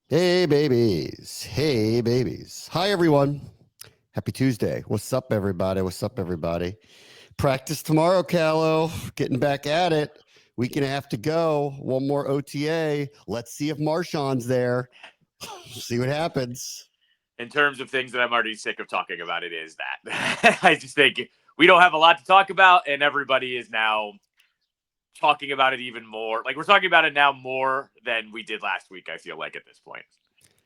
Hey, babies. Hey, babies. Hi, everyone. Happy Tuesday. What's up, everybody? What's up, everybody? Practice tomorrow, Callow. Getting back at it. Week and a half to go. One more OTA. Let's see if Marshawn's there. See what happens. In terms of things that I'm already sick of talking about, it is that. I just think we don't have a lot to talk about, and everybody is now talking about it even more. Like, we're talking about it now more than we did last week, I feel like, at this point.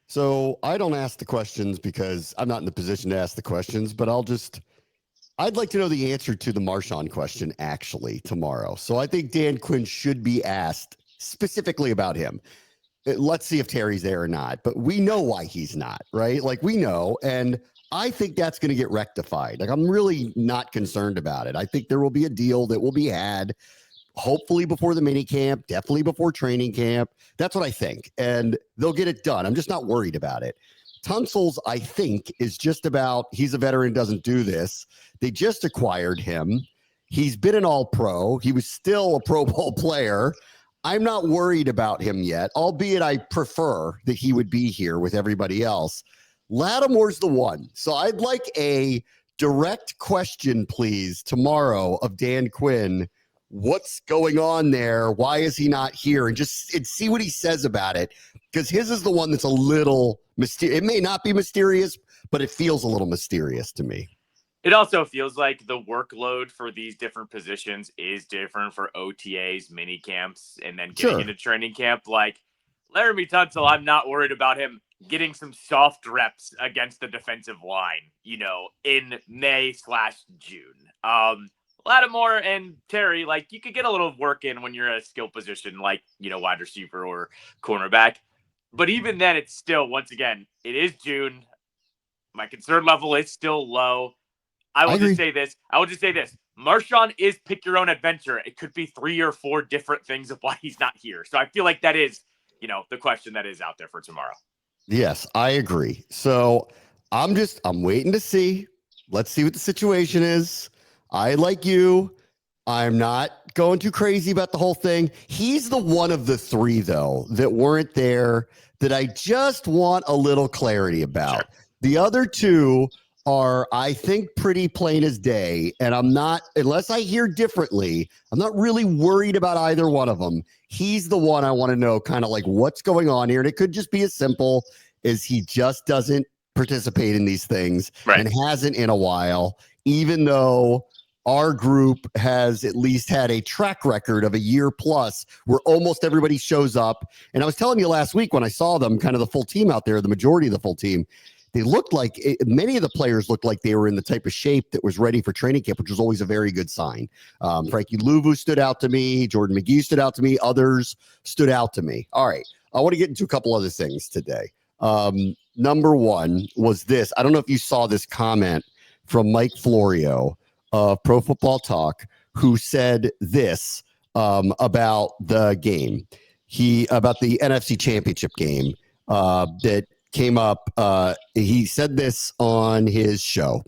So I don't ask the questions because I'm not in the position to ask the questions, but I'd like to know the answer to the Marshawn question actually tomorrow. So I think Dan Quinn should be asked specifically about him. Let's see if Terry's there or not, but we know why he's not, right? Like we know. And I think that's going to get rectified. Like I'm really not concerned about it. I think there will be a deal that will be had, hopefully before the mini camp, definitely before training camp. That's what I think. And they'll get it done. I'm just not worried about it. Tunsil's, I think, is just about he's a veteran, doesn't do this. They just acquired him. He's been an all-pro. He was still a Pro Bowl player. I'm not worried about him yet, albeit I prefer that he would be here with everybody else. Lattimore's the one. So I'd like a direct question, please, tomorrow of Dan Quinn. What's going on there? Why is he not here? And see what he says about it, because his is the one that's a little mysterious. It may not be mysterious, but it feels a little mysterious to me. It also feels like the workload for these different positions is different for OTAs, mini camps, and then getting into training camp. Like Laramie Tunsil, I'm not worried about him getting some soft reps against the defensive line, in May/June. Lattimore and Terry, like you could get a little work in when you're at a skill position, like, wide receiver or cornerback. But even then, it's still, once again, it is June. My concern level is still low. I will just say this. Marshawn is pick your own adventure. It could be 3 or 4 different things of why he's not here. So I feel like that is, the question that is out there for tomorrow. Yes, I agree. So I'm waiting to see. Let's see what the situation is. I, like you, I'm not going too crazy about the whole thing. He's the one of the 3, though, that weren't there that I just want a little clarity about. Sure. The other 2 are, I think, pretty plain as day. And I'm not, unless I hear differently, I'm not really worried about either one of them. He's the one I want to know kind of like what's going on here. And it could just be as simple as he just doesn't participate in these things and hasn't in a while, even though our group has at least had a track record of a year plus where almost everybody shows up. And I was telling you last week when I saw them, kind of the full team out there, the majority of the full team, they looked like many of the players looked like they were in the type of shape that was ready for training camp, which was always a very good sign. Frankie Louvu stood out to me. Jordan McGee stood out to me. Others stood out to me. All right. I want to get into a couple other things today. Number one was this. I don't know if you saw this comment from Mike Florio of Pro Football Talk, who said this about the game. About the NFC Championship game that came up. He said this on his show,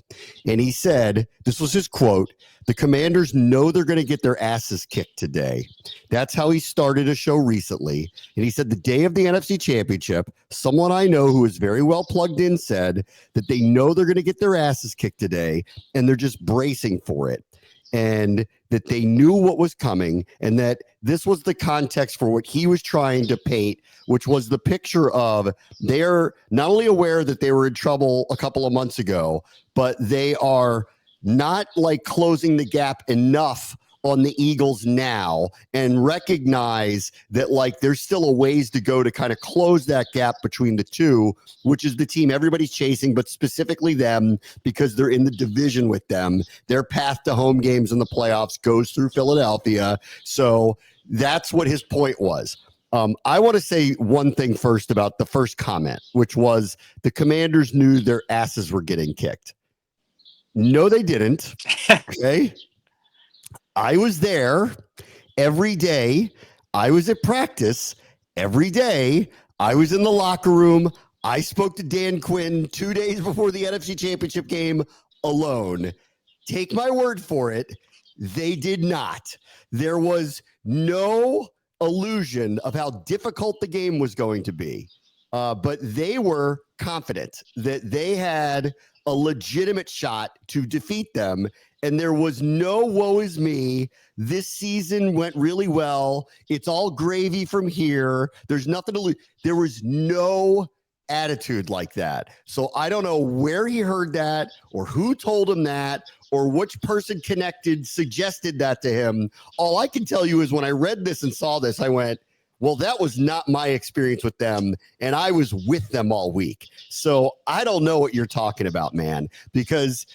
and he said, this was his quote, "The Commanders know they're going to get their asses kicked today." That's how he started a show recently. And he said the day of the NFC Championship, someone I know who is very well plugged in said that they know they're going to get their asses kicked today, and they're just bracing for it. And that they knew what was coming, and that this was the context for what he was trying to paint, which was the picture of they're not only aware that they were in trouble a couple of months ago, but they are not like closing the gap enough on the Eagles now and recognize that like there's still a ways to go to kind of close that gap between the two, which is the team everybody's chasing, but specifically them because they're in the division with them. Their path to home games in the playoffs goes through Philadelphia. So that's what his point was. I want to say one thing first about the first comment, which was the Commanders knew their asses were getting kicked. No, they didn't. Okay. I was there every day. I was at practice every day. I was in the locker room. I spoke to Dan Quinn 2 days before the NFC Championship game alone. Take my word for it. They did not. There was no illusion of how difficult the game was going to be. but they were confident that they had a legitimate shot to defeat them. And there was no woe is me. This season went really well. It's all gravy from here. There's nothing to lose. There was no attitude like that. So I don't know where he heard that or who told him that or which person connected suggested that to him. All I can tell you is when I read this and saw this, I went, well, that was not my experience with them, and I was with them all week. So I don't know what you're talking about, man, because,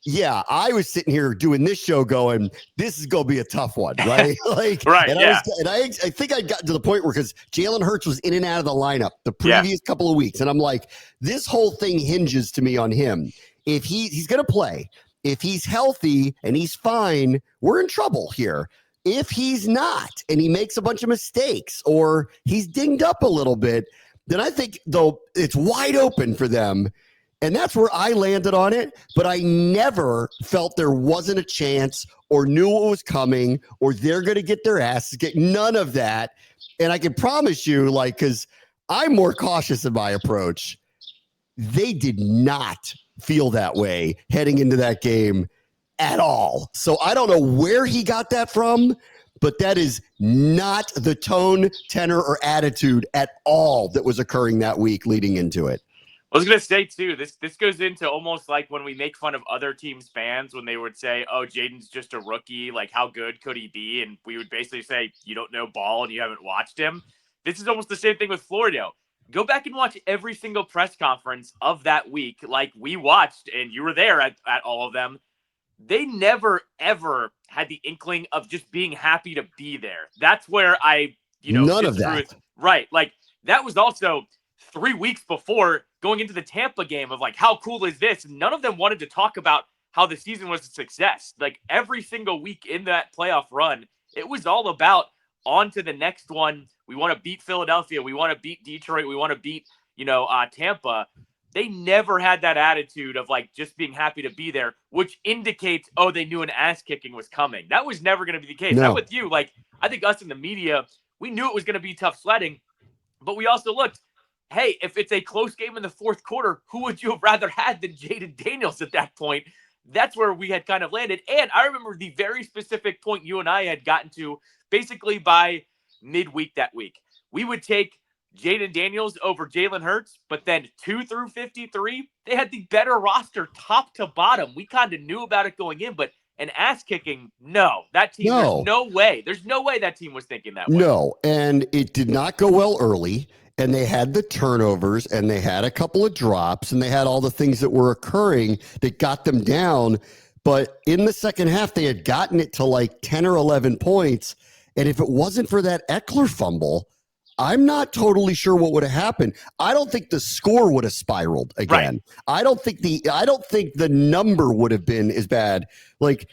yeah, I was sitting here doing this show going, this is going to be a tough one, right? Like, right, and yeah. I think I'd gotten to the point where, because Jalen Hurts was in and out of the lineup the previous couple of weeks, and I'm like, this whole thing hinges to me on him. If he's going to play, if he's healthy and he's fine, we're in trouble here. If he's not and he makes a bunch of mistakes or he's dinged up a little bit, then I think, though, it's wide open for them. And that's where I landed on it. But I never felt there wasn't a chance or knew what was coming or they're going to get their asses kicked. None of that. And I can promise you, like, because I'm more cautious in my approach, they did not feel that way heading into that game at all. So I don't know where he got that from, but that is not the tone, tenor, or attitude at all that was occurring that week leading into it. I was going to say, too, this goes into almost like when we make fun of other teams' fans when they would say, oh, Jaden's just a rookie. Like, how good could he be? And we would basically say, you don't know ball and you haven't watched him. This is almost the same thing with Florio. Go back and watch every single press conference of that week like we watched, and you were there at all of them. They never, ever had the inkling of just being happy to be there. That's where none of that. Right. Like, that was also 3 weeks before going into the Tampa game of like, how cool is this? None of them wanted to talk about how the season was a success. Like, every single week in that playoff run, it was all about on to the next one. We want to beat Philadelphia. We want to beat Detroit. We want to beat, Tampa. They never had that attitude of like just being happy to be there, which indicates, oh, they knew an ass kicking was coming. That was never going to be the case. No. Not with you. Like, I think us in the media, we knew it was going to be tough sledding, but we also looked, hey, if it's a close game in the fourth quarter, who would you have rather had than Jaden Daniels at that point? That's where we had kind of landed. And I remember the very specific point you and I had gotten to basically by midweek that week. We would take Jaden Daniels over Jalen Hurts, but then 2 through 53, they had the better roster top to bottom. We kind of knew about it going in, but an ass kicking, no. That team, there's no way. There's no way that team was thinking that way. No, and it did not go well early, and they had the turnovers, and they had a couple of drops, and they had all the things that were occurring that got them down. But in the second half, they had gotten it to like 10 or 11 points, and if it wasn't for that Eckler fumble, I'm not totally sure what would have happened. I don't think the score would have spiraled again. Right. I don't think the number would have been as bad. Like,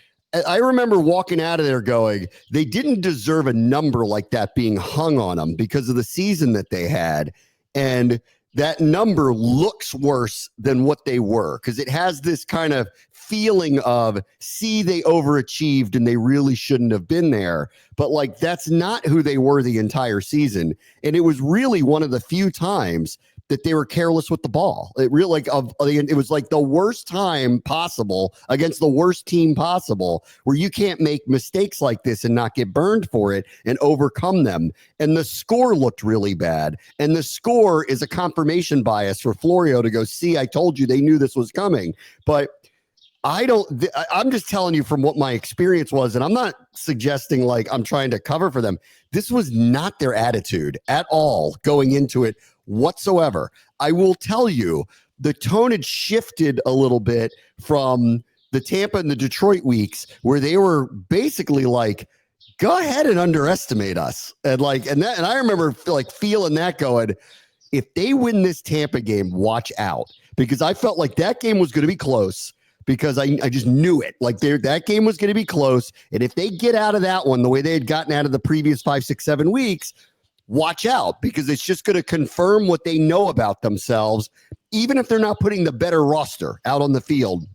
I remember walking out of there going, they didn't deserve a number like that being hung on them because of the season that they had. And that number looks worse than what they were because it has this kind of feeling of, see, they overachieved and they really shouldn't have been there. But like, that's not who they were the entire season. And it was really one of the few times that they were careless with the ball. It really it was like the worst time possible against the worst team possible where you can't make mistakes like this and not get burned for it and overcome them. And the score looked really bad. And the score is a confirmation bias for Florio to go, see, I told you they knew this was coming. But I'm just telling you from what my experience was, and I'm not suggesting like I'm trying to cover for them. This was not their attitude at all going into it whatsoever. I will tell you, the tone had shifted a little bit from the Tampa and the Detroit weeks where they were basically like, go ahead and underestimate us. And I remember like feeling that going, if they win this Tampa game, watch out, because I felt like that game was going to be close. Because I just knew it. Like that game was going to be close. And if they get out of that one the way they had gotten out of the previous 5, 6, 7 weeks, watch out, because it's just going to confirm what they know about themselves, even if they're not putting the better roster out on the field.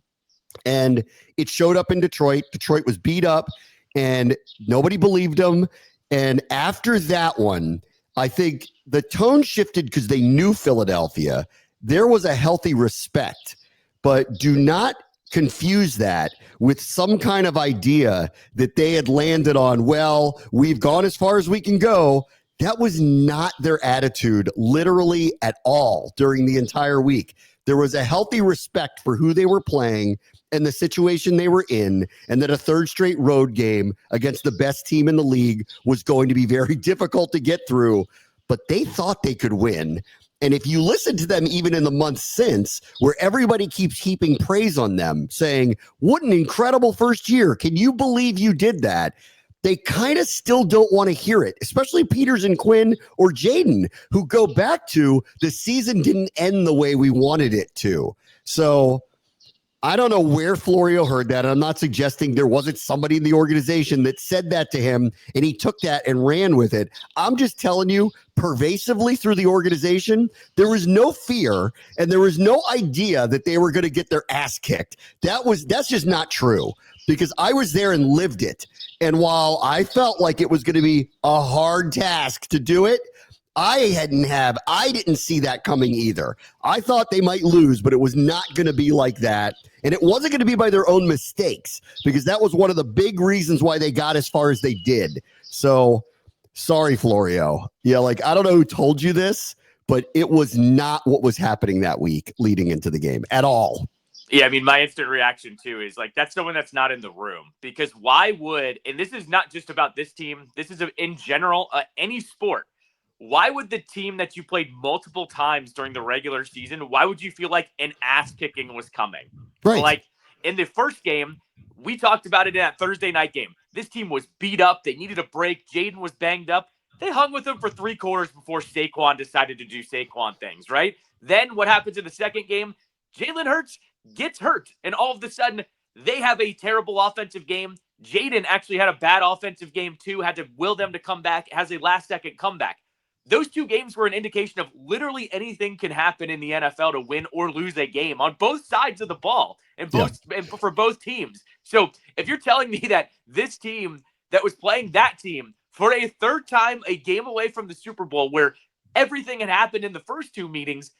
And it showed up in Detroit. Detroit was beat up and nobody believed them. And after that one, I think the tone shifted because they knew Philadelphia. There was a healthy respect, but do not confuse that with some kind of idea that they had landed on, well, we've gone as far as we can go. That was not their attitude, literally at all, during the entire week. There was a healthy respect for who they were playing and the situation they were in, and that a third straight road game against the best team in the league was going to be very difficult to get through, but they thought they could win. And if you listen to them even in the months since, where everybody keeps heaping praise on them, saying, what an incredible first year. Can you believe you did that? They kind of still don't want to hear it, especially Peters and Quinn or Jaden, who go back to the season didn't end the way we wanted it to. So I don't know where Florio heard that. I'm not suggesting there wasn't somebody in the organization that said that to him and he took that and ran with it. I'm just telling you, pervasively through the organization, there was no fear and there was no idea that they were going to get their ass kicked. That's just not true, because I was there and lived it. And while I felt like it was going to be a hard task to do it, I didn't see that coming either. I thought they might lose, but it was not going to be like that. And it wasn't going to be by their own mistakes, because that was one of the big reasons why they got as far as they did. So sorry, Florio. Yeah, like, I don't know who told you this, but it was not what was happening that week leading into the game at all. Yeah, I mean, my instant reaction, too, is like, that's someone that's not in the room. Because why would, and this is not just about this team, this is in general, any sport. Why would the team that you played multiple times during the regular season, why would you feel like an ass kicking was coming? Right. Like in the first game, we talked about it in that Thursday night game. This team was beat up. They needed a break. Jaden was banged up. They hung with him for 3 quarters before Saquon decided to do Saquon things, right? Then what happens in the second game? Jalen Hurts gets hurt. And all of a sudden, they have a terrible offensive game. Jaden actually had a bad offensive game too, had to will them to come back, has a last-second comeback. Those 2 games were an indication of literally anything can happen in the NFL to win or lose a game on both sides of the ball and for both teams. So if you're telling me that this team that was playing that team for a third time, a game away from the Super Bowl, where everything had happened in the first 2 meetings,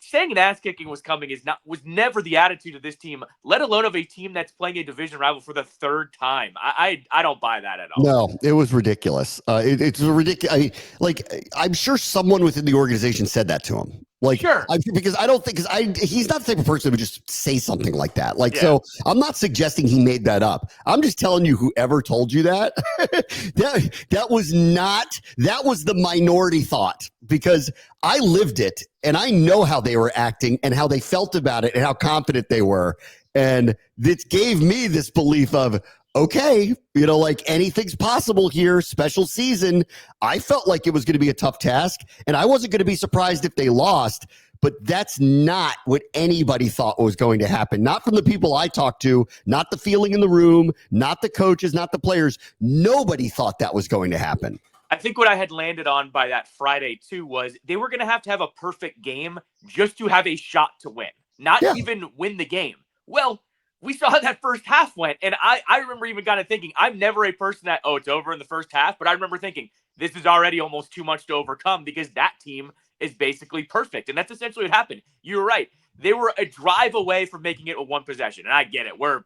saying an ass kicking was coming was never the attitude of this team, let alone of a team that's playing a division rival for the 3rd time. I don't buy that at all. No, it was ridiculous. It's ridiculous. I'm sure someone within the organization said that to him. Like, sure. Because he's not the type of person who would just say something like that. Like, So I'm not suggesting he made that up. I'm just telling you, whoever told you that, that was the minority thought, because I lived it and I know how they were acting and how they felt about it and how confident they were. And this gave me this belief of, okay, like, anything's possible here. Special season. I felt like it was going to be a tough task, and I wasn't going to be surprised if they lost, but that's not what anybody thought was going to happen. Not from the people I talked to, not the feeling in the room, not the coaches, not the players. Nobody thought that was going to happen. I think what I had landed on by that Friday, too, was they were going to have a perfect game just to have a shot to win, not even win the game. Well, we saw how that first half went, and I remember even kind of thinking, I'm never a person that, it's over in the first half, but I remember thinking, this is already almost too much to overcome, because that team is basically perfect, and that's essentially what happened. You're right. They were a drive away from making it a 1 possession, and I get it. We're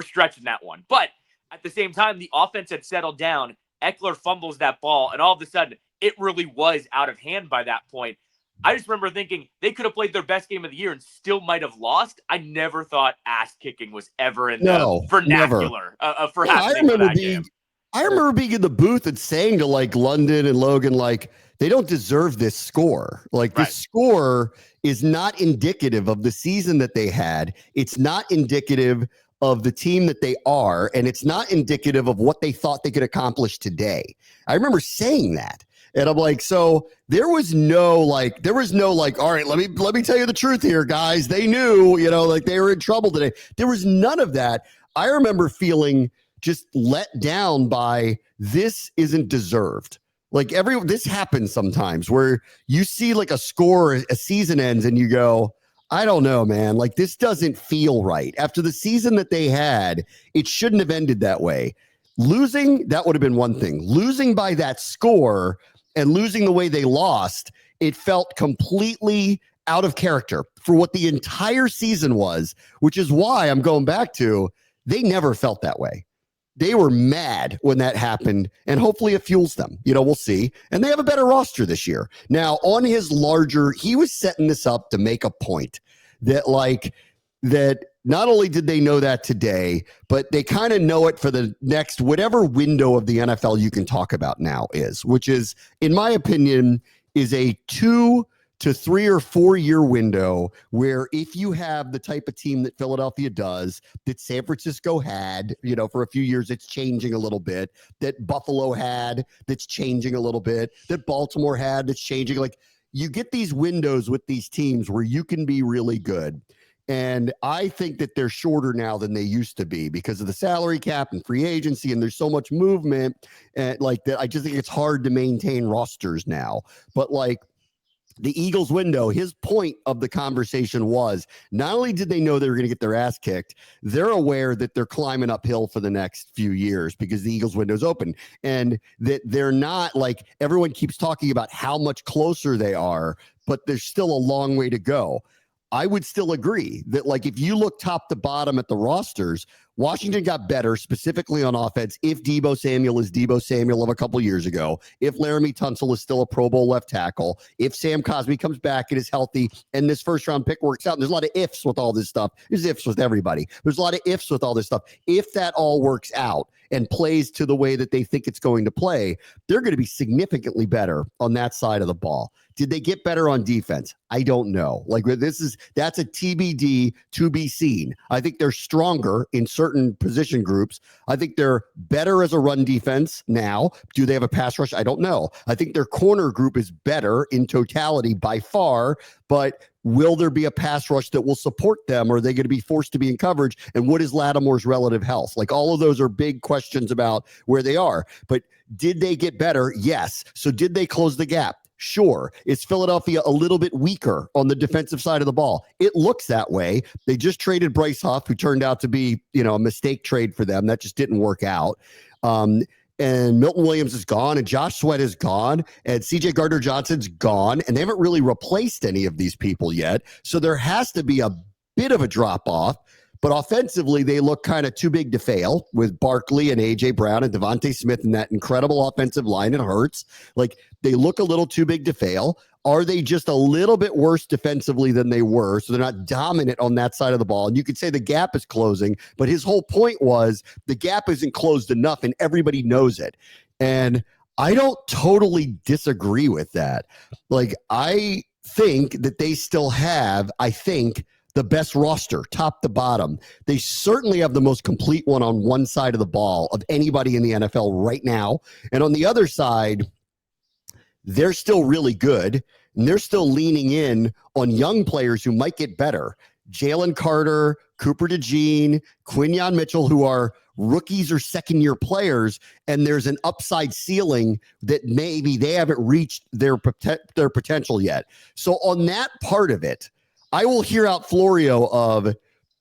stretching that one. But at the same time, the offense had settled down. Eckler fumbles that ball, and all of a sudden, it really was out of hand by that point. I just remember thinking they could have played their best game of the year and still might have lost. I never thought ass kicking was ever in the vernacular for happening for that game. I remember being in the booth and saying to, like, London and Logan, like, they don't deserve this score. Like, the score is not indicative of the season that they had. It's not indicative of the team that they are, and it's not indicative of what they thought they could accomplish today. I remember saying that. And I'm like, so there was no like, all right, let me tell you the truth here, guys. They knew, like, they were in trouble today. There was none of that. I remember feeling just let down by, this isn't deserved. Like, this happens sometimes where you see like a score, a season ends, and you go, I don't know, man. Like, this doesn't feel right. After the season that they had, it shouldn't have ended that way. Losing, that would have been one thing. Losing by that score, and losing the way they lost, it felt completely out of character for what the entire season was, which is why I'm going back to, they never felt that way. They were mad when that happened, and hopefully it fuels them. We'll see. And they have a better roster this year. Now, on his larger, he was setting this up to make a point that not only did they know that today, but they kind of know it for the next whatever window of the NFL you can talk about now is, which is, in my opinion, is a 2 to 3 or 4 year window where if you have the type of team that Philadelphia does, that San Francisco had, for a few years, it's changing a little bit, that Buffalo had, that's changing a little bit, that Baltimore had, that's changing. Like, you get these windows with these teams where you can be really good. And I think that they're shorter now than they used to be because of the salary cap and free agency, and there's so much movement and like that. I just think it's hard to maintain rosters now. But like, the Eagles window, his point of the conversation was not only did they know they were going to get their ass kicked, they're aware that they're climbing uphill for the next few years because the Eagles window's open, and that they're not like everyone keeps talking about how much closer they are, but there's still a long way to go. I would still agree that, like, if you look top to bottom at the rosters, Washington got better specifically on offense. If Deebo Samuel is Deebo Samuel of a couple years ago, if Laramie Tunsil is still a Pro Bowl left tackle, if Sam Cosmi comes back and is healthy and this first round pick works out, and there's a lot of ifs with all this stuff. There's ifs with everybody. There's a lot of ifs with all this stuff. If that all works out and plays to the way that they think it's going to play, they're going to be significantly better on that side of the ball. Did they get better on defense? I don't know. Like, that's a TBD to be seen. I think they're stronger in certain position groups. I think they're better as a run defense now. Do they have a pass rush? I don't know. I think their corner group is better in totality by far, but will there be a pass rush that will support them? Or are they going to be forced to be in coverage? And what is Lattimore's relative health? Like, all of those are big questions about where they are. But did they get better? Yes. So did they close the gap? Sure. Is Philadelphia a little bit weaker on the defensive side of the ball? It looks that way. They just traded Bryce Huff, who turned out to be, a mistake trade for them. That just didn't work out. And Milton Williams is gone, and Josh Sweat is gone, and CJ Gardner-Johnson's gone, and they haven't really replaced any of these people yet. So there has to be a bit of a drop-off. But offensively, they look kind of too big to fail with Barkley and A.J. Brown and Devontae Smith and that incredible offensive line. It hurts. Like, they look a little too big to fail. Are they just a little bit worse defensively than they were? So they're not dominant on that side of the ball. And you could say the gap is closing, but his whole point was the gap isn't closed enough and everybody knows it. And I don't totally disagree with that. Like, I think that they still have, the best roster, top to bottom. They certainly have the most complete one on one side of the ball of anybody in the NFL right now. And on the other side, they're still really good, and they're still leaning in on young players who might get better. Jalen Carter, Cooper DeJean, Quinyon Mitchell, who are rookies or second-year players, and there's an upside ceiling that maybe they haven't reached their potential yet. So on that part of it, I will hear out Florio of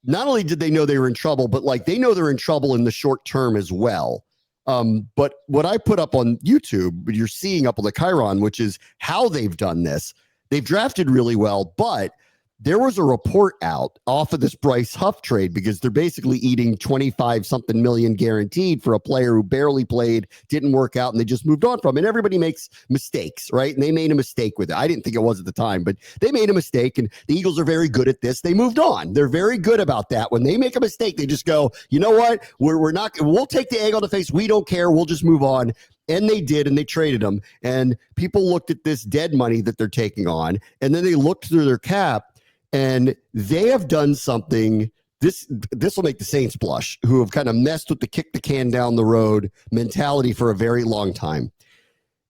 not only did they know they were in trouble, but like they know they're in trouble in the short term as well. But what I put up on YouTube, you're seeing up on the Chiron, which is how they've done this. They've drafted really well, but there was a report out off of this Bryce Huff trade because they're basically eating 25 something million guaranteed for a player who barely played, didn't work out, and they just moved on from. And everybody makes mistakes, right? And they made a mistake with it. I didn't think it was at the time, but they made a mistake, and the Eagles are very good at this. They moved on. They're very good about that. When they make a mistake, they just go, you know what? We'll take the egg on the face. We don't care. We'll just move on. And they did, and they traded them. And people looked at this dead money that they're taking on, and then they looked through their cap. And they have done something, this will make the Saints blush, who have kind of messed with the kick the can down the road mentality for a very long time.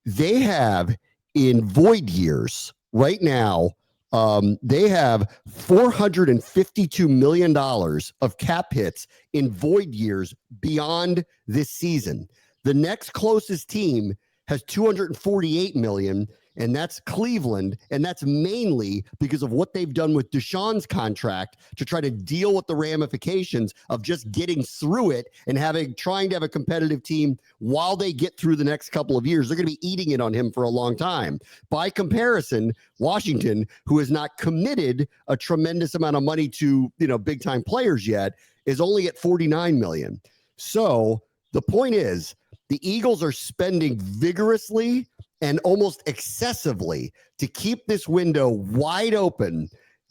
They have, in void years, right now, they have $452 million of cap hits in void years beyond this season. The next closest team has $248 million, and that's Cleveland. And that's mainly because of what they've done with Deshaun's contract to try to deal with the ramifications of just getting through it and trying to have a competitive team while they get through the next couple of years. They're going to be eating it on him for a long time. By comparison, Washington, who has not committed a tremendous amount of money to, big time players yet, is only at $49 million. So the point is, the Eagles are spending vigorously and almost excessively to keep this window wide open,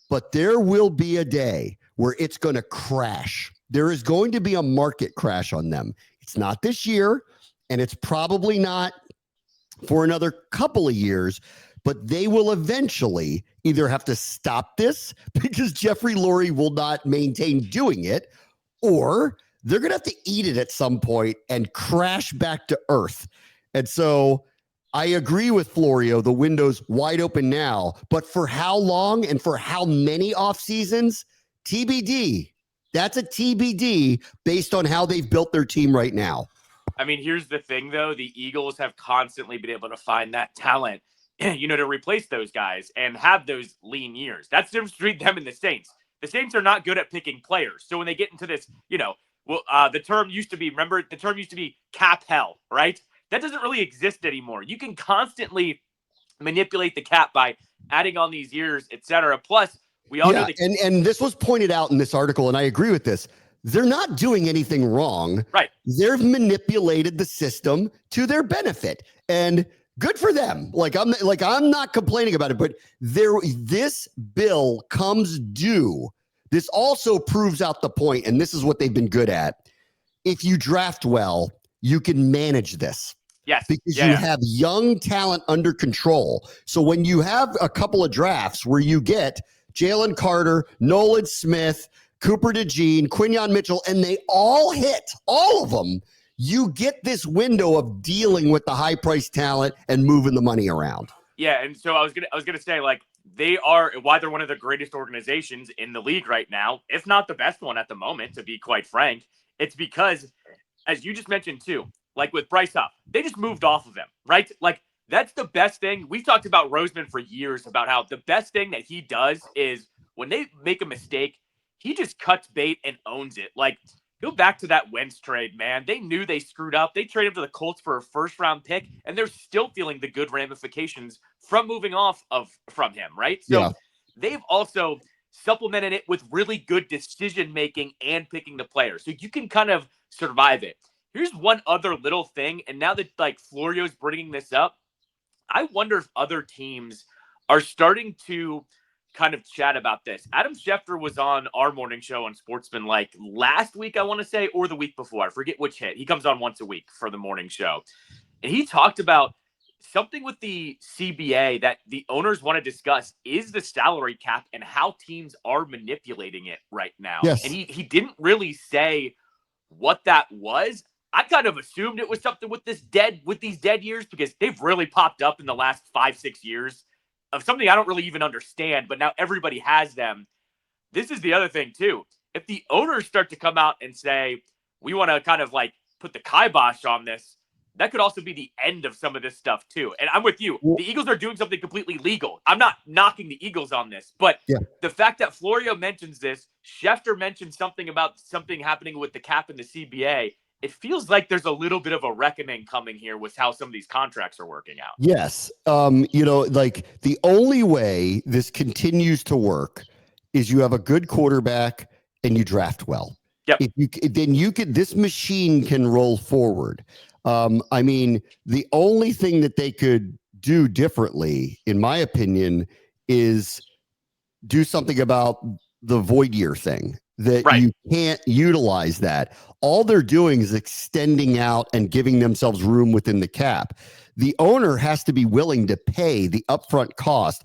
but there will be a day where it's going to crash. There is going to be a market crash on them. It's not this year, and it's probably not for another couple of years, but they will eventually either have to stop this because Jeffrey Lurie will not maintain doing it, or they're going to have to eat it at some point and crash back to earth. And so I agree with Florio. The window's wide open now, but for how long and for how many off seasons? TBD. That's a TBD based on how they've built their team right now. I mean, here's the thing, though. The Eagles have constantly been able to find that talent, to replace those guys and have those lean years. That's the difference between them and the Saints. The Saints are not good at picking players. So when they get into this, the term used to be cap hell, right? That doesn't really exist anymore. You can constantly manipulate the cap by adding on these years, et cetera. Plus, we all know and this was pointed out in this article, and I agree with this. They're not doing anything wrong. Right. They've manipulated the system to their benefit, and good for them. I'm not complaining about it, but this bill comes due. This also proves out the point, and this is what they've been good at. If you draft well, you can manage this. Yes. Because you have young talent under control. So when you have a couple of drafts where you get Jalen Carter, Nolan Smith, Cooper DeJean, Quinyon Mitchell, and they all hit, all of them, you get this window of dealing with the high-priced talent and moving the money around. Yeah, and so I was gonna say, they are why they're one of the greatest organizations in the league right now, if not the best one at the moment, to be quite frank. It's because, as you just mentioned too, with Bryce Huff, they just moved off of him, right? That's the best thing. We've talked about Roseman for years about how the best thing that he does is when they make a mistake, he just cuts bait and owns it. Go back to that Wentz trade, man. They knew they screwed up. They traded to the Colts for a first-round pick, and they're still feeling the good ramifications from moving off from him, right? So They've also supplemented it with really good decision-making and picking the players. So you can kind of survive it. Here's one other little thing, and now that Florio's bringing this up, I wonder if other teams are starting to kind of chat about this. Adam Schefter was on our morning show on Sportsman last week, I want to say, or the week before. I forget which hit. He comes on once a week for the morning show. And he talked about something with the CBA that the owners want to discuss is the salary cap and how teams are manipulating it right now. Yes. And he didn't really say what that was. I kind of assumed it was something with these dead years because they've really popped up in the last 5-6 years of something I don't really even understand, but now everybody has them. This is the other thing too. If the owners start to come out and say, we want to kind of put the kibosh on this, that could also be the end of some of this stuff too. And I'm with you. The Eagles are doing something completely legal. I'm not knocking the Eagles on this, but the fact that Florio mentions this, Schefter mentioned something about something happening with the cap and the CBA, it feels like there's a little bit of a reckoning coming here with how some of these contracts are working out. Yes. The only way this continues to work is you have a good quarterback and you draft well. Yep. This machine can roll forward. The only thing that they could do differently, in my opinion, is do something about the void year thing. That you can't utilize that. All they're doing is extending out and giving themselves room within the cap. The owner has to be willing to pay the upfront cost.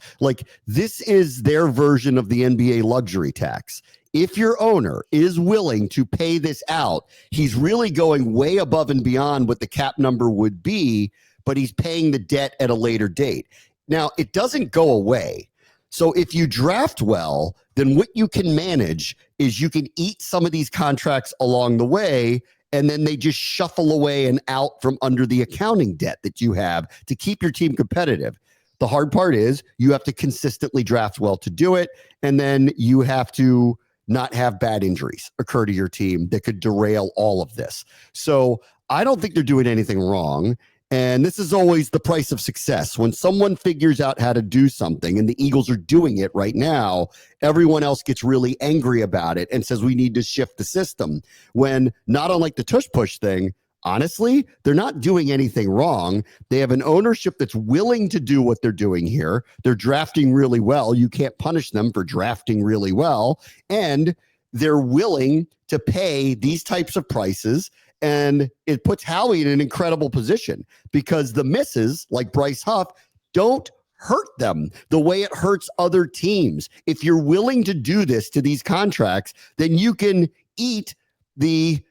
This is their version of the NBA luxury tax. If your owner is willing to pay this out, he's really going way above and beyond what the cap number would be, but he's paying the debt at a later date. Now, it doesn't go away. So if you draft well, then what you can manage is you can eat some of these contracts along the way, and then they just shuffle away and out from under the accounting debt that you have to keep your team competitive. The hard part is you have to consistently draft well to do it. And then you have to not have bad injuries occur to your team that could derail all of this. So I don't think they're doing anything wrong. And this is always the price of success. When someone figures out how to do something, and the Eagles are doing it right now, everyone else gets really angry about it and says we need to shift the system. When, not unlike the tush push thing, honestly, they're not doing anything wrong. They have an ownership that's willing to do what they're doing here. They're drafting really well. You can't punish them for drafting really well. And they're willing to pay these types of prices. And it puts Howie in an incredible position because the misses, like Bryce Huff, don't hurt them the way it hurts other teams. If you're willing to do this to these contracts, then you can eat the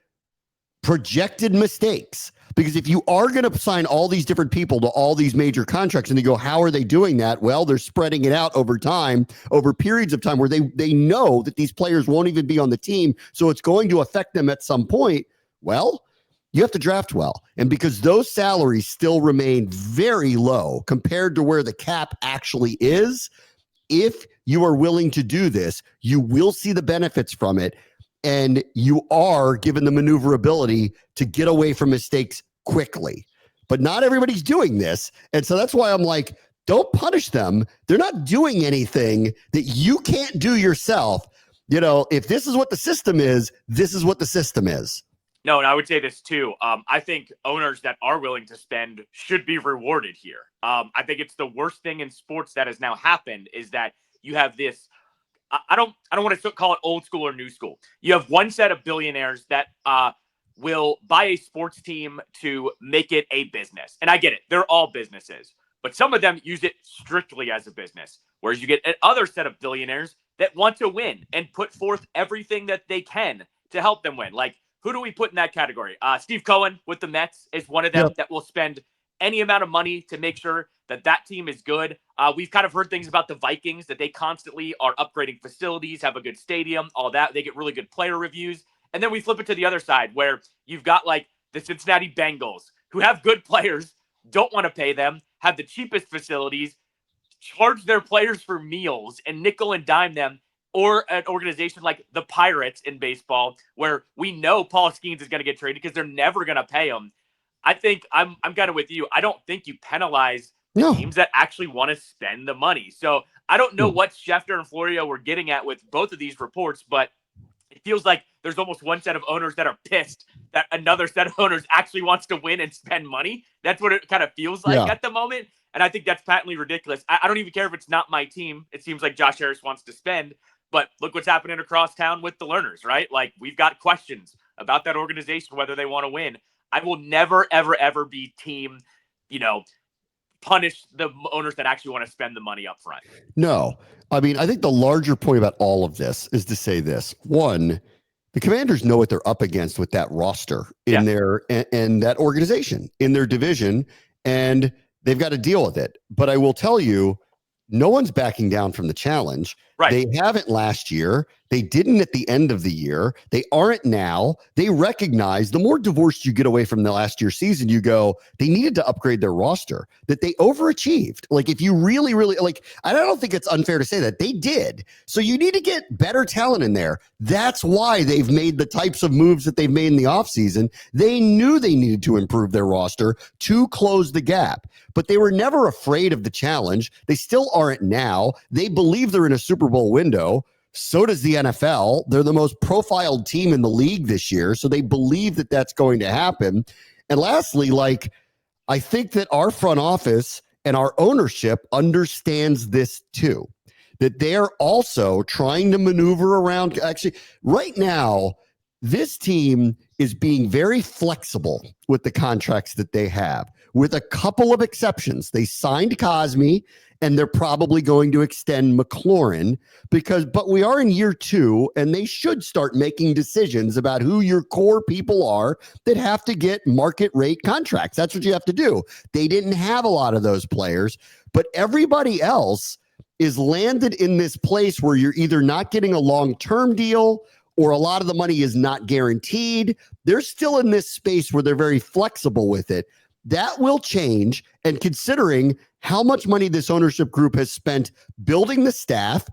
projected mistakes. Because if you are going to sign all these different people to all these major contracts and they go, how are they doing that? Well, they're spreading it out over time, over periods of time where they know that these players won't even be on the team. So it's going to affect them at some point. Well, you have to draft well. And because those salaries still remain very low compared to where the cap actually is, if you are willing to do this, you will see the benefits from it. And you are given the maneuverability to get away from mistakes quickly. But not everybody's doing this. And so that's why I'm like, don't punish them. They're not doing anything that you can't do yourself. You know, if this is what the system is, this is what the system is. No, and I would say this too. I think owners that are willing to spend should be rewarded here. I think it's the worst thing in sports that has now happened is that you have this. I don't want to call it old school or new school. You have one set of billionaires that will buy a sports team to make it a business. And I get it. They're all businesses. But some of them use it strictly as a business. Whereas you get another set of billionaires that want to win and put forth everything that they can to help them win. Like, who do we put in that category? Steve Cohen with the Mets is one of them that will spend any amount of money to make sure that that team is good. We've kind of heard things about the Vikings, that they constantly are upgrading facilities, have a good stadium, all that. They get really good player reviews. And then we flip it to the other side where you've got like the Cincinnati Bengals who have good players, don't want to pay them, have the cheapest facilities, charge their players for meals and nickel and dime them. Or an organization like the Pirates in baseball, where we know Paul Skeens is going to get traded because they're never going to pay him. I think I'm kind of with you. I don't think you penalize teams that actually want to spend the money. So I don't know what Schefter and Florio were getting at with both of these reports, but it feels like there's almost one set of owners that are pissed that another set of owners actually wants to win and spend money. That's what it kind of feels like at the moment. And I think that's patently ridiculous. I don't even care if it's not my team. It seems like Josh Harris wants to spend. But look what's happening across town with the Learners, right? Like, we've got questions about that organization, whether they want to win. I will never, ever, ever be team, punish the owners that actually want to spend the money up front. No. I mean, I think the larger point about all of this is to say this. One, the Commanders know what they're up against with that roster in their and that organization, in their division, and they've got to deal with it. But I will tell you, no one's backing down from the challenge. Right. They haven't last year. They didn't at the end of the year. They aren't now. They recognize the more divorced you get away from the last year's season, you go, they needed to upgrade their roster, that they overachieved. Like, if you really, really like, I don't think it's unfair to say that they did. So you need to get better talent in there. That's why they've made the types of moves that they've made in the offseason. They knew they needed to improve their roster to close the gap, but they were never afraid of the challenge. They still aren't now. They believe they're in a Super Bowl window. So does the NFL. They're the most profiled team in the league this year. So they believe that that's going to happen. And lastly, like, I think that our front office and our ownership understands this too, that they're also trying to maneuver around. Actually, right now, this team is being very flexible with the contracts that they have, with a couple of exceptions. They signed Cosme, and they're probably going to extend McLaurin but we are in year 2, and they should start making decisions about who your core people are that have to get market rate contracts. That's what you have to do. They didn't have a lot of those players, but everybody else is landed in this place where you're either not getting a long-term deal or a lot of the money is not guaranteed. They're still in this space where they're very flexible with it. That will change. And considering how much money this ownership group has spent building the staff,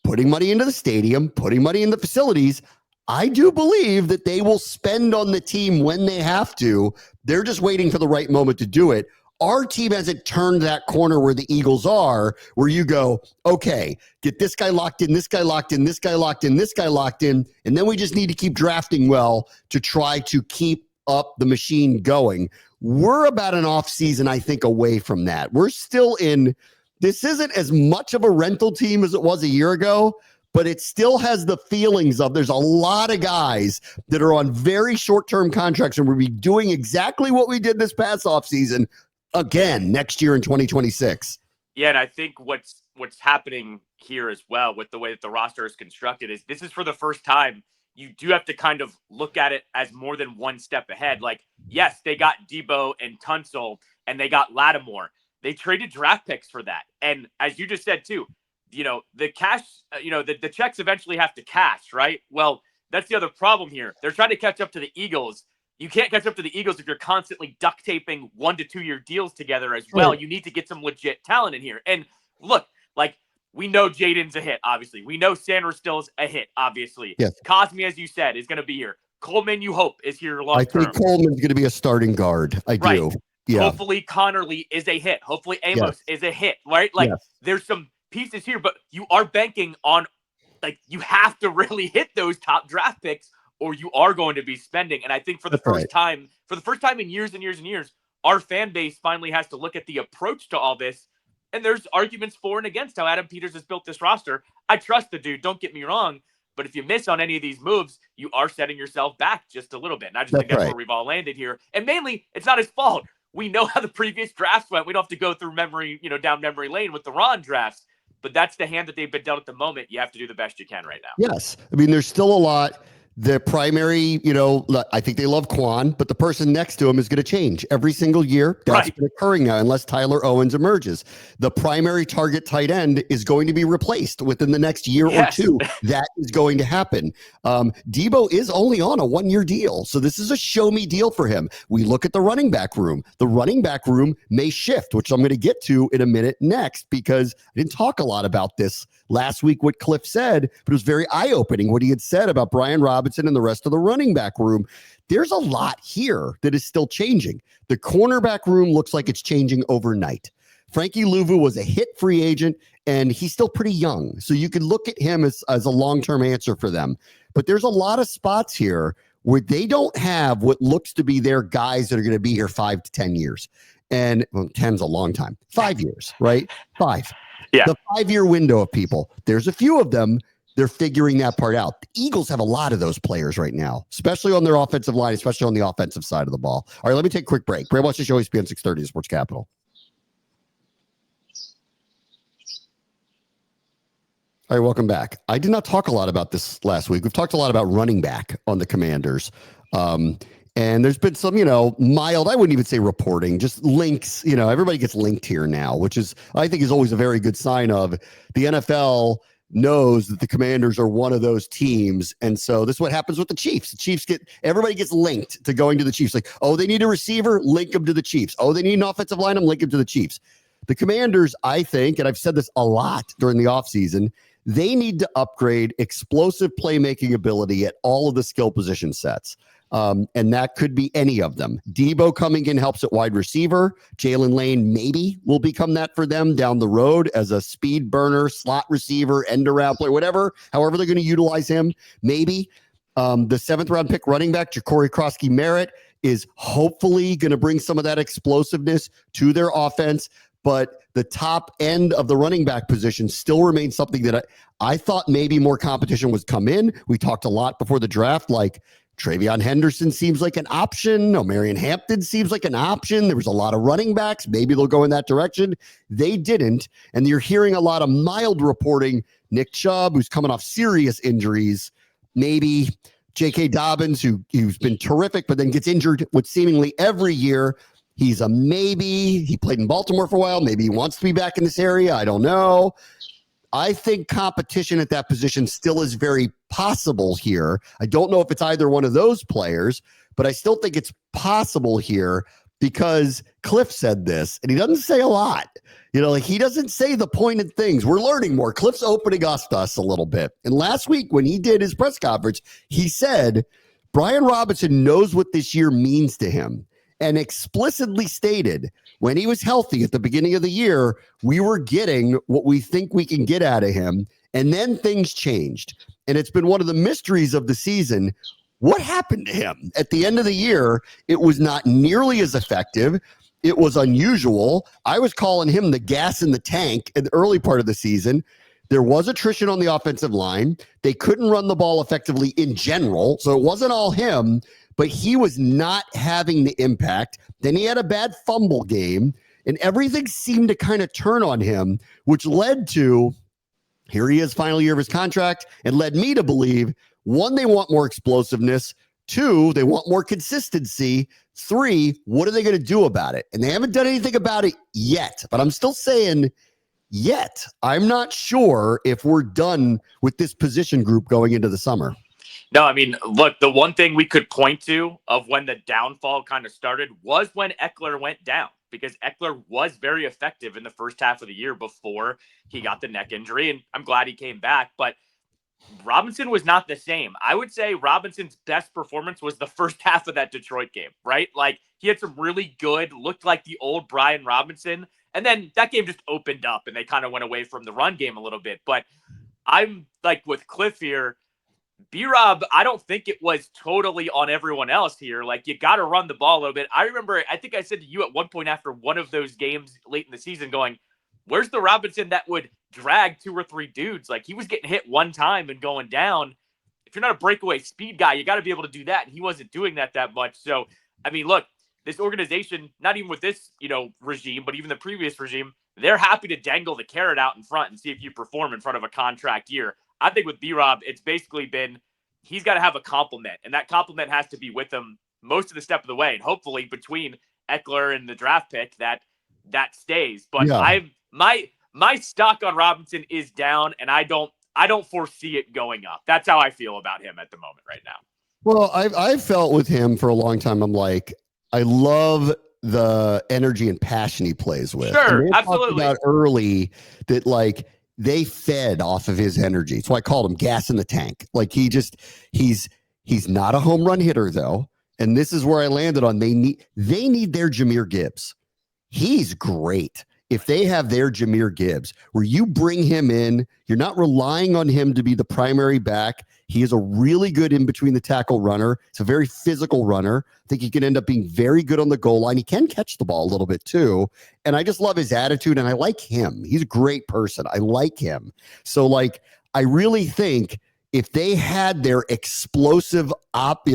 putting money into the stadium, putting money in the facilities, I do believe that they will spend on the team when they have to. They're just waiting for the right moment to do it. Our team hasn't turned that corner where the Eagles are, where you go, okay, get this guy locked in, this guy locked in, this guy locked in, this guy locked in, and then we just need to keep drafting well to try to keep up the machine going. We're about an offseason, I think, away from that. We're still in, this isn't as much of a rental team as it was a year ago, but it still has the feelings of there's a lot of guys that are on very short-term contracts and we'll be doing exactly what we did this past offseason again next year in 2026. Yeah, and I think what's happening here as well with the way that the roster is constructed is this is for the first time you do have to kind of look at it as more than one step ahead. Like, yes, they got Debo and Tunsil and they got Lattimore. They traded draft picks for that. And as you just said too, the cash, the checks eventually have to cash, right? Well, that's the other problem here. They're trying to catch up to the Eagles. You can't catch up to the Eagles if you're constantly duct taping 1 to 2 year deals together as well. Right. You need to get some legit talent in here. And look, like, we know Jaden's a hit, obviously. We know Sanders still is a hit, obviously. Yes. Cosme, as you said, is going to be here. Coleman, you hope, is here long term. I think Coleman's going to be a starting guard. I do. Yeah. Hopefully Connerly is a hit. Hopefully Amos is a hit, right? Like, there's some pieces here, but you are banking on, like, you have to really hit those top draft picks or you are going to be spending. And I think for the first time in years and years and years, our fan base finally has to look at the approach to all this. And there's arguments for and against how Adam Peters has built this roster. I trust the dude, don't get me wrong. But if you miss on any of these moves, you are setting yourself back just a little bit. And I just think that's where we've all landed here. And mainly, it's not his fault. We know how the previous drafts went. We don't have to go through memory, down memory lane with the Ron drafts. But that's the hand that they've been dealt at the moment. You have to do the best you can right now. Yes. I mean, there's still a lot. The primary, I think they love Quan, but the person next to him is going to change every single year. That's been occurring now unless Tyler Owens emerges. The primary target tight end is going to be replaced within the next year or two. That is going to happen. Debo is only on a 1-year deal. So this is a show me deal for him. We look at the running back room. The running back room may shift, which I'm going to get to in a minute next, because I didn't talk a lot about this last week, what Cliff said, but it was very eye-opening what he had said about Brian Robinson and the rest of the running back room. There's a lot here that is still changing. The cornerback room looks like it's changing overnight. Frankie Louvu was a hit free agent, and he's still pretty young. So you can look at him as a long-term answer for them. But there's a lot of spots here where they don't have what looks to be their guys that are going to be here 5 to 10 years. And 10's a long time. 5 years, right? 5. Yeah. The 5-year window of people. There's a few of them. They're figuring that part out. The Eagles have a lot of those players right now, especially on their offensive line, especially on the offensive side of the ball. All right, let me take a quick break. Bram, watch the show, ESPN 630 Sports Capital. All right, welcome back. I did not talk a lot about this last week. We've talked a lot about running back on the Commanders. And there's been some, mild, I wouldn't even say reporting, just links. Everybody gets linked here now, which is, I think, is always a very good sign of the NFL knows that the Commanders are one of those teams. And so this is what happens with the Chiefs. The Chiefs everybody gets linked to going to the Chiefs. Like, oh, they need a receiver, link them to the Chiefs. Oh, they need an offensive lineman, link them to the Chiefs. The Commanders, I think, and I've said this a lot during the offseason, they need to upgrade explosive playmaking ability at all of the skill position sets. And that could be any of them. Debo coming in helps at wide receiver. Jalen Lane maybe will become that for them down the road as a speed burner, slot receiver, end around player, however they're going to utilize him. Maybe the 7th round pick running back, Ja'Cory Krosky-Merritt, is hopefully going to bring some of that explosiveness to their offense. But the top end of the running back position still remains something that I thought maybe more competition was come in. We talked a lot before the draft, like Travion Henderson seems like an option. Marion Hampton seems like an option. There was a lot of running backs. Maybe they'll go in that direction. They didn't. And you're hearing a lot of mild reporting. Nick Chubb, who's coming off serious injuries. Maybe J.K. Dobbins, who's been terrific, but then gets injured with seemingly every year. He's a maybe. He played in Baltimore for a while. Maybe he wants to be back in this area. I don't know. I think competition at that position still is very possible here. I don't know if it's either one of those players, but I still think it's possible here. because Cliff said this, and he doesn't say a lot. Like he doesn't say the pointed things. We're learning more. Cliff's opening us a little bit. And last week when he did his press conference, he said Brian Robinson knows what this year means to him and explicitly stated when he was healthy at the beginning of the year, we were getting what we think we can get out of him. And then things changed. And it's been one of the mysteries of the season. What happened to him? At the end of the year, it was not nearly as effective. It was unusual. I was calling him the gas in the tank in the early part of the season. There was attrition on the offensive line. They couldn't run the ball effectively in general. So it wasn't all him, but he was not having the impact. Then he had a bad fumble game, and everything seemed to kind of turn on him, which led to here he is, final year of his contract, and led me to believe, one, they want more explosiveness. Two, they want more consistency. Three, what are they going to do about it? And they haven't done anything about it yet, but I'm still saying yet. I'm not sure if we're done with this position group going into the summer. No, I mean, look, the one thing we could point to of when the downfall kind of started was when Eckler went down, because Eckler was very effective in the first half of the year before he got the neck injury. And I'm glad he came back, but Robinson was not the same. I would say Robinson's best performance was the first half of that Detroit game, right? Like he had some really good, looked like the old Brian Robinson. And then that game just opened up and they kind of went away from the run game a little bit. But I'm like with Cliff here, B-Rob, I don't think it was totally on everyone else here. Like, you got to run the ball a little bit. I remember, I think I said to you at one point after one of those games late in the season going, where's the Robinson that would drag 2 or 3 dudes? Like, he was getting hit one time and going down. If you're not a breakaway speed guy, you got to be able to do that. And he wasn't doing that much. So, I mean, look, this organization, not even with this, regime, but even the previous regime, they're happy to dangle the carrot out in front and see if you perform in front of a contract year. I think with B-Rob, it's basically been he's got to have a compliment, and that compliment has to be with him most of the step of the way. And hopefully between Eckler and the draft pick that stays. But yeah. My stock on Robinson is down, and I don't foresee it going up. That's how I feel about him at the moment right now. Well, I've felt with him for a long time. I'm like, I love the energy and passion he plays with. Sure, absolutely. Talked about early that like they fed off of his energy. So I called him gas in the tank. Like he's not a home run hitter though. And this is where I landed on they need their Jahmyr Gibbs. He's great. If they have their Jahmyr Gibbs, where you bring him in, you're not relying on him to be the primary back. He is a really good in between the tackle runner. It's a very physical runner. I think he can end up being very good on the goal line. He can catch the ball a little bit too. And I just love his attitude and I like him. He's a great person. I like him. So like, I really think if they had their explosive back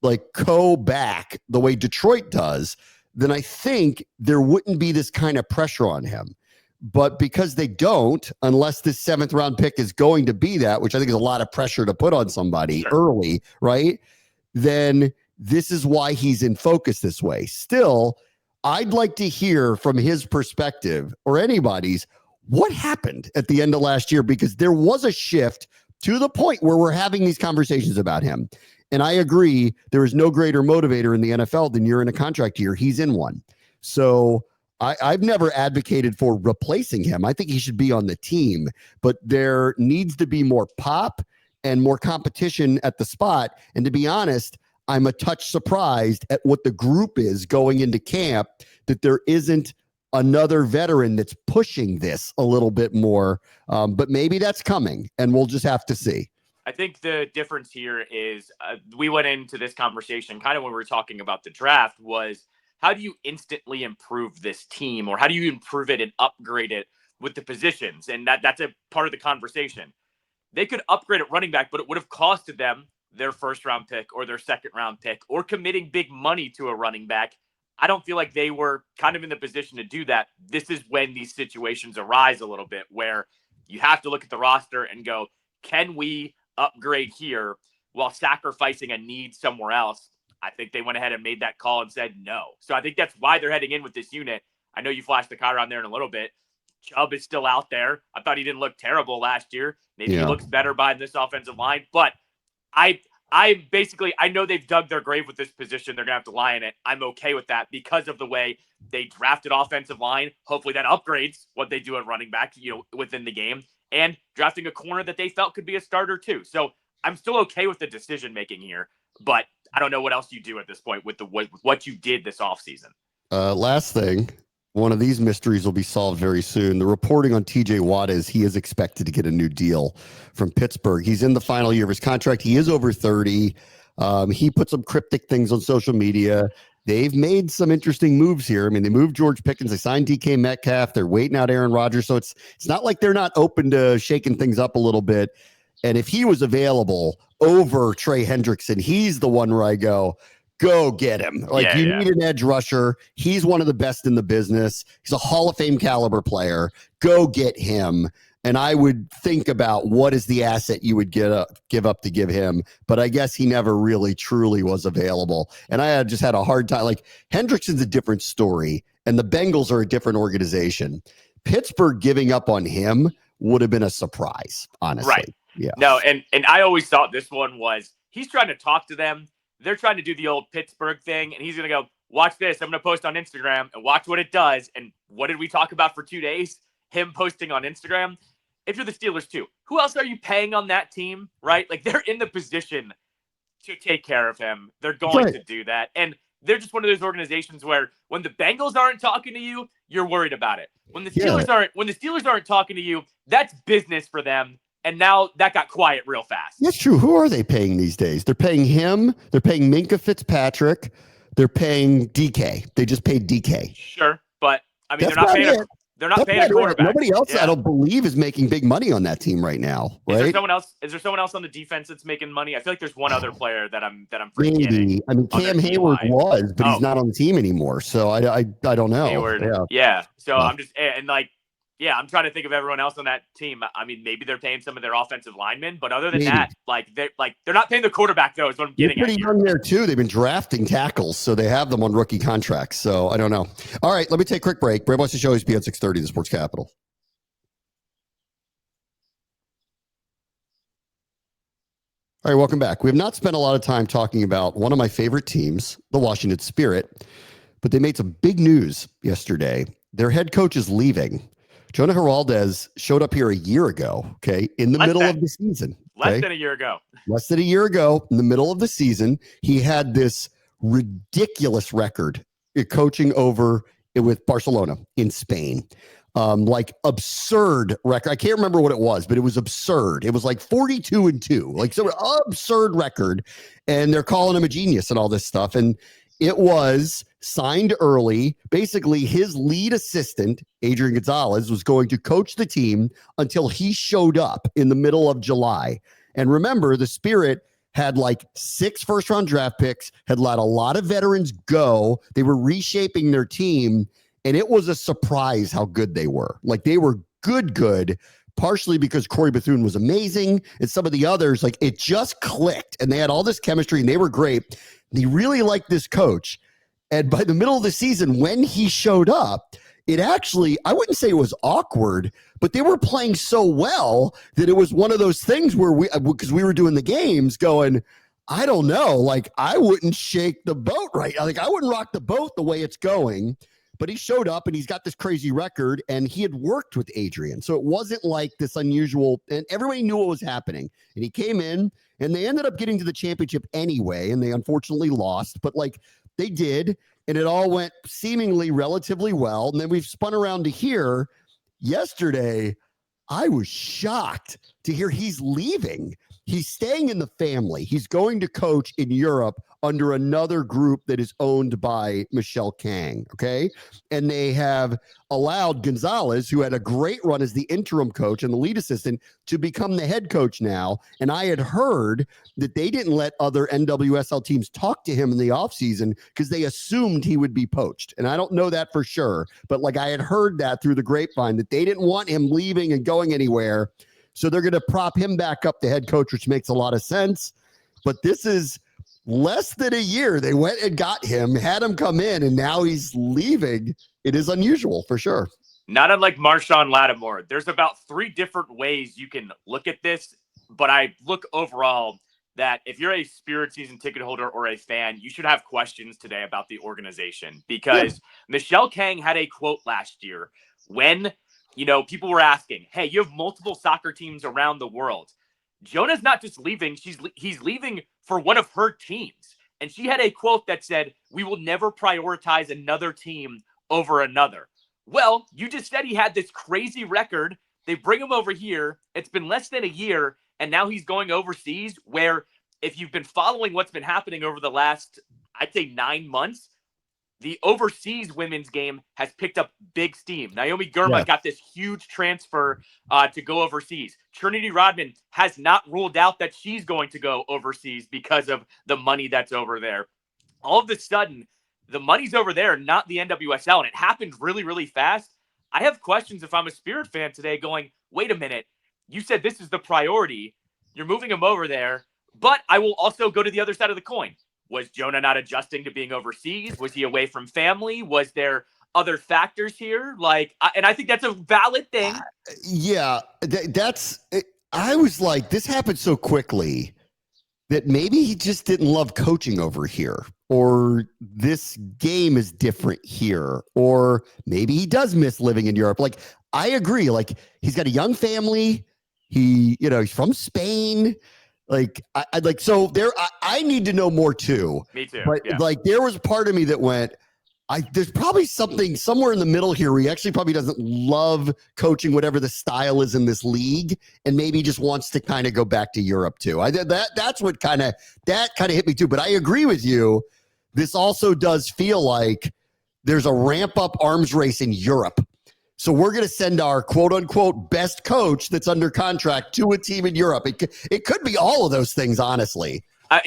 the way Detroit does, then I think there wouldn't be this kind of pressure on him. But because they don't, unless this 7th round pick is going to be that, which I think is a lot of pressure to put on somebody early, right? Then this is why he's in focus this way. Still, I'd like to hear from his perspective or anybody's what happened at the end of last year, because there was a shift to the point where we're having these conversations about him. And I agree, there is no greater motivator in the NFL than you're in a contract year. He's in one. So I've never advocated for replacing him. I think he should be on the team, but there needs to be more pop and more competition at the spot. And to be honest, I'm a touch surprised at what the group is going into camp, that there isn't another veteran that's pushing this a little bit more. But maybe that's coming, and we'll just have to see. I think the difference here is we went into this conversation kind of when we were talking about the draft was, how do you instantly improve this team, or how do you improve it and upgrade it with the positions? And that's a part of the conversation. They could upgrade at running back, but it would have costed them their 1st round pick or their 2nd round pick, or committing big money to a running back. I don't feel like they were kind of in the position to do that. This is when these situations arise a little bit where you have to look at the roster and go, can we upgrade here while sacrificing a need somewhere else? I think they went ahead and made that call and said no. So I think that's why they're heading in with this unit. I know you flashed the car on there in a little bit. Chubb is still out there. I thought he didn't look terrible last year. Maybe he looks better by this offensive line. But I I know they've dug their grave with this position. They're going to have to lie in it. I'm okay with that because of the way they drafted offensive line. Hopefully that upgrades what they do at running back, within the game, and drafting a corner that they felt could be a starter too. So I'm still okay with the decision making here, but I don't know what else you do at this point with what you did this offseason. Last thing, one of these mysteries will be solved very soon. The reporting on TJ Watt is he is expected to get a new deal from Pittsburgh. He's in the final year of his contract. He is over 30. He put some cryptic things on social media. They've made some interesting moves here. I mean, they moved George Pickens. They signed DK Metcalf. They're waiting out Aaron Rodgers. So it's not like they're not open to shaking things up a little bit. And if he was available over Trey Hendrickson, he's the one where I go get him. You need an edge rusher. He's one of the best in the business. He's a Hall of Fame caliber player. Go get him. And I would think about what is the asset you would give up to give him. But I guess he never really truly was available. And I just had a hard time. Like, Hendrickson's a different story, and the Bengals are a different organization. Pittsburgh giving up on him would have been a surprise, honestly. Right. Yeah. No, and I always thought this one was, he's trying to talk to them. They're trying to do the old Pittsburgh thing, and he's going to go, watch this. I'm going to post on Instagram and watch what it does. And what did we talk about for 2 days? Him posting on Instagram. If you're the Steelers too, who else are you paying on that team, right? Like, they're in the position to take care of him. They're going to do that. And they're just one of those organizations where when the Bengals aren't talking to you, you're worried about it. When the Steelers aren't talking to you, that's business for them. And now that got quiet real fast. That's true. Who are they paying these days? They're paying him. They're paying Minka Fitzpatrick. They're paying DK. They just paid DK. Sure. But I mean, they're not paying a quarterback. Nobody else, I don't believe, is making big money on that team right now. Right? Is there someone else on the defense that's making money? I feel like there's one other player that I'm forgetting. I mean, Cam Hayward was, but he's not on the team anymore. So I don't know. Hayward. Yeah. So I'm just, and like, yeah, I'm trying to think of everyone else on that team. I mean, maybe they're paying some of their offensive linemen, but other than that, they're not paying the quarterback though. Is what I'm getting at. They're pretty young there too. They've been drafting tackles, so they have them on rookie contracts. So I don't know. All right, let me take a quick break. Brad West Show is on 630, the Sports Capital. All right, welcome back. We have not spent a lot of time talking about one of my favorite teams, the Washington Spirit, but they made some big news yesterday. Their head coach is leaving. Jonah Heraldez showed up here a year ago, in the middle of the season. Less than a year ago. Less than a year ago, in the middle of the season, he had this ridiculous record coaching over with Barcelona in Spain. Absurd record. I can't remember what it was, but it was absurd. It was like 42-2, like some absurd record. And they're calling him a genius and all this stuff. And it was signed early. Basically, his lead assistant, Adrian Gonzalez, was going to coach the team until he showed up in the middle of July. And remember, the Spirit had like 6 first-round draft picks, had let a lot of veterans go. They were reshaping their team, and it was a surprise how good they were. Like, they were good, partially because Corey Bethune was amazing, and some of the others, like, it just clicked, and they had all this chemistry, and they were great. They really liked this coach. And by the middle of the season, when he showed up, it actually, I wouldn't say it was awkward, but they were playing so well that it was one of those things where because we were doing the games going, I don't know, like, I wouldn't shake the boat right. Like, I wouldn't rock the boat the way it's going. But he showed up and he's got this crazy record, and he had worked with Adrian. So it wasn't like this unusual, and everybody knew what was happening. And he came in and they ended up getting to the championship anyway. And they unfortunately lost, but like they did. And it all went seemingly relatively well. And then we've spun around to here. Yesterday, I was shocked to hear he's leaving. He's staying in the family. He's going to coach in Europe under another group that is owned by Michelle Kang, okay? And they have allowed Gonzalez, who had a great run as the interim coach and the lead assistant, to become the head coach now. And I had heard that they didn't let other NWSL teams talk to him in the offseason because they assumed he would be poached. And I don't know that for sure, but like I had heard that through the grapevine, that they didn't want him leaving and going anywhere. So they're going to prop him back up, the head coach, which makes a lot of sense. But this is less than a year. They went and got him, had him come in, and now he's leaving. It is unusual for sure. Not unlike Marshawn Lattimore. There's about 3 different ways you can look at this, but I look overall, that if you're a Spirit season ticket holder or a fan, you should have questions today about the organization, because Michelle Kang had a quote last year when, people were asking, hey, you have multiple soccer teams around the world. Jonah's not just leaving. He's leaving for one of her teams. And she had a quote that said, we will never prioritize another team over another. Well, you just said he had this crazy record. They bring him over here. It's been less than a year, and now he's going overseas, where if you've been following what's been happening over the last, I'd say 9 months, the overseas women's game has picked up big steam. Naomi Girma got this huge transfer to go overseas. Trinity Rodman has not ruled out that she's going to go overseas because of the money that's over there. All of a sudden, the money's over there, not the NWSL, and it happened really, really fast. I have questions if I'm a Spirit fan today going, wait a minute, you said this is the priority. You're moving him over there, but I will also go to the other side of the coin. Was Jonah not adjusting to being overseas? Was he away from family? Was there other factors here? And I think that's a valid thing. I was like, this happened so quickly that maybe he just didn't love coaching over here, or this game is different here, or maybe he does miss living in Europe. Like, I agree. Like, he's got a young family. He's from Spain. Like, I need to know more too. Me too. But there was part of me that went, there's probably something somewhere in the middle here where he actually probably doesn't love coaching whatever the style is in this league, and maybe just wants to kind of go back to Europe too. That's what kind of hit me too. But I agree with you. This also does feel like there's a ramp up arms race in Europe. So we're going to send our quote unquote best coach that's under contract to a team in Europe. It could be all of those things, honestly. I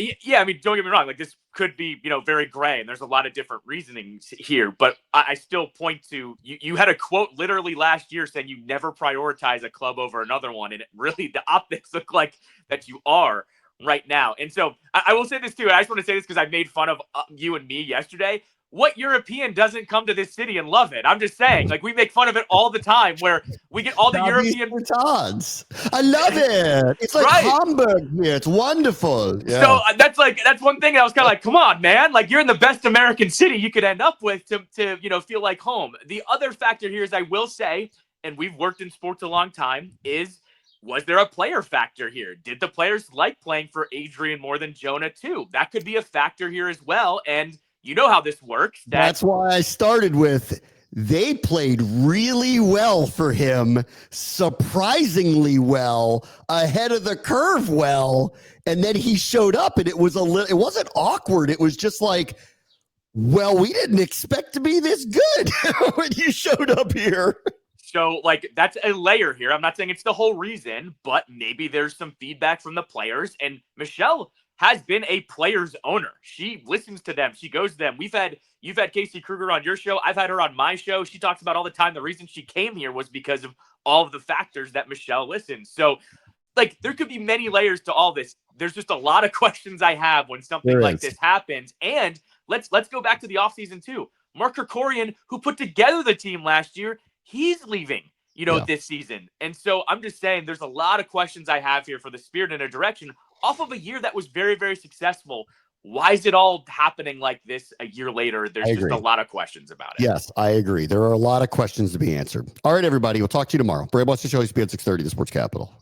mean, don't get me wrong. Like, this could be, very gray, and there's a lot of different reasonings here. But I still point to, you had a quote literally last year saying you never prioritize a club over another one. And really, the optics look like that you are right now. And so I will say this too. And I just want to say this because I made fun of you and me yesterday. What European doesn't come to this city and love it? I'm just saying, like, we make fun of it all the time, where we get all the European retards. I love it. It's like Hamburg here. It's wonderful. Yeah. So that's one thing I was kind of like, come on, man. Like, you're in the best American city you could end up with to feel like home. The other factor here is, I will say, and we've worked in sports a long time, was there a player factor here? Did the players like playing for Adrian more than Jonah too? That could be a factor here as well. And you know how this works. That's why I started with, they played really well for him, surprisingly well, ahead of the curve well, and then he showed up, and it wasn't awkward. It was just like, well, we didn't expect to be this good when you showed up here. So, that's a layer here. I'm not saying it's the whole reason, but maybe there's some feedback from the players, and Michelle has been a player's owner. She listens to them. She goes to them. You've had Casey Kruger on your show. I've had her on my show. She talks about all the time. The reason she came here was because of all of the factors that Michelle listens. So, there could be many layers to all this. There's just a lot of questions I have when something like this happens. And let's go back to the offseason too. Mark Krikorian, who put together the team last year, he's leaving, this season. And so I'm just saying, there's a lot of questions I have here for the Spirit in a direction off of a year that was very, very successful. Why is it all happening like this a year later? There's just a lot of questions about it. Yes, I agree. There are a lot of questions to be answered. All right, everybody. We'll talk to you tomorrow. Brave Boston Show, ESPN 630, the Sports Capital.